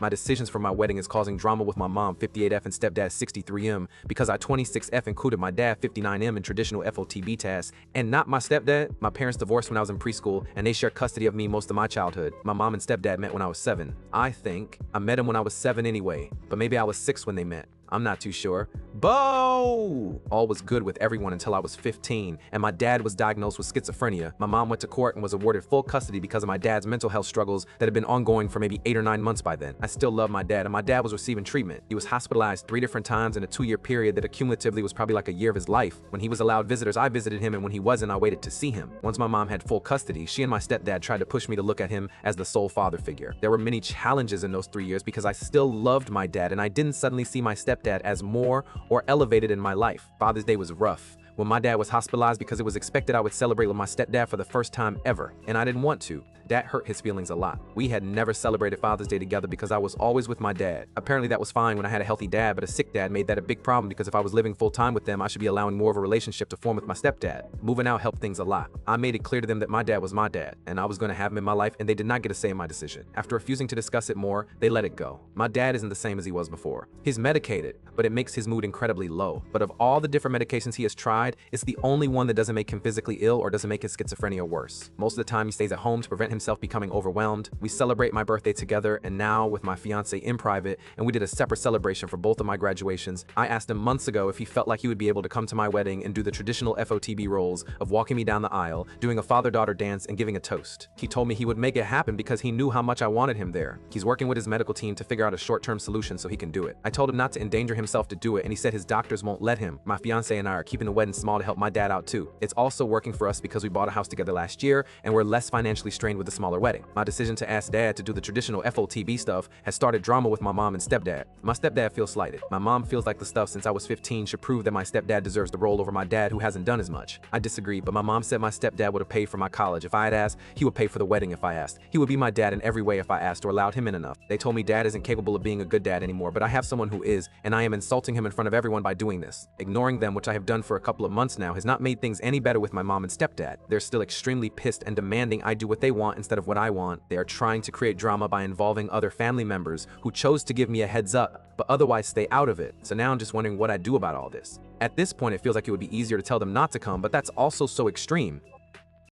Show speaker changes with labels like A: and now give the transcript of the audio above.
A: My decisions for my wedding is causing drama with my mom 58F and stepdad 63M because I 26F included my dad 59M in traditional FOTB tasks and not my stepdad. My parents divorced when I was in preschool and they shared custody of me most of my childhood. My mom and stepdad met when I was 7. I think I met him when I was 7 anyway, but maybe I was 6 when they met. I'm not too sure. Bo! All was good with everyone until I was 15, and my dad was diagnosed with schizophrenia. My mom went to court and was awarded full custody because of my dad's mental health struggles that had been ongoing for maybe 8 or 9 months by then. I still love my dad, and my dad was receiving treatment. He was hospitalized 3 different times in a 2-year period that accumulatively was probably like a year of his life. When he was allowed visitors, I visited him, and when he wasn't, I waited to see him. Once my mom had full custody, she and my stepdad tried to push me to look at him as the sole father figure. There were many challenges in those 3 years because I still loved my dad, and I didn't suddenly see my stepdad as more or elevated in my life. Father's Day was rough. When my dad was hospitalized because it was expected I would celebrate with my stepdad for the first time ever, and I didn't want to. That hurt his feelings a lot. We had never celebrated Father's Day together because I was always with my dad. Apparently that was fine when I had a healthy dad, but a sick dad made that a big problem because if I was living full time with them, I should be allowing more of a relationship to form with my stepdad. Moving out helped things a lot. I made it clear to them that my dad was my dad, and I was going to have him in my life, and they did not get a say in my decision. After refusing to discuss it more, they let it go. My dad isn't the same as he was before. He's medicated, but it makes his mood incredibly low. But of all the different medications he has tried, it's the only one that doesn't make him physically ill or doesn't make his schizophrenia worse. Most of the time he stays at home to prevent himself becoming overwhelmed. We celebrate my birthday together and now with my fiance in private, and we did a separate celebration for both of my graduations. I asked him months ago if he felt like he would be able to come to my wedding and do the traditional FOTB roles of walking me down the aisle, doing a father-daughter dance, and giving a toast. He told me he would make it happen because he knew how much I wanted him there. He's working with his medical team to figure out a short-term solution so he can do it. I told him not to endanger himself to do it, and he said his doctors won't let him. My fiance and I are keeping the wedding small to help my dad out too. It's also working for us because we bought a house together last year and we're less financially strained with a smaller wedding. My decision to ask dad to do the traditional FOTB stuff has started drama with my mom and stepdad. My stepdad feels slighted. My mom feels like the stuff since I was 15 should prove that my stepdad deserves the role over my dad who hasn't done as much. I disagree, but my mom said my stepdad would have paid for my college if I had asked. He would pay for the wedding if I asked. He would be my dad in every way if I asked or allowed him in enough. They told me dad isn't capable of being a good dad anymore, but I have someone who is, and I am insulting him in front of everyone by doing this. Ignoring them, which I have done for a couple of months now, has not made things any better with my mom and stepdad. They're still extremely pissed and demanding I do what they want instead of what I want. They are trying to create drama by involving other family members who chose to give me a heads up, but otherwise stay out of it. So now I'm just wondering what I do about all this. At this point, it feels like it would be easier to tell them not to come, but that's also so extreme.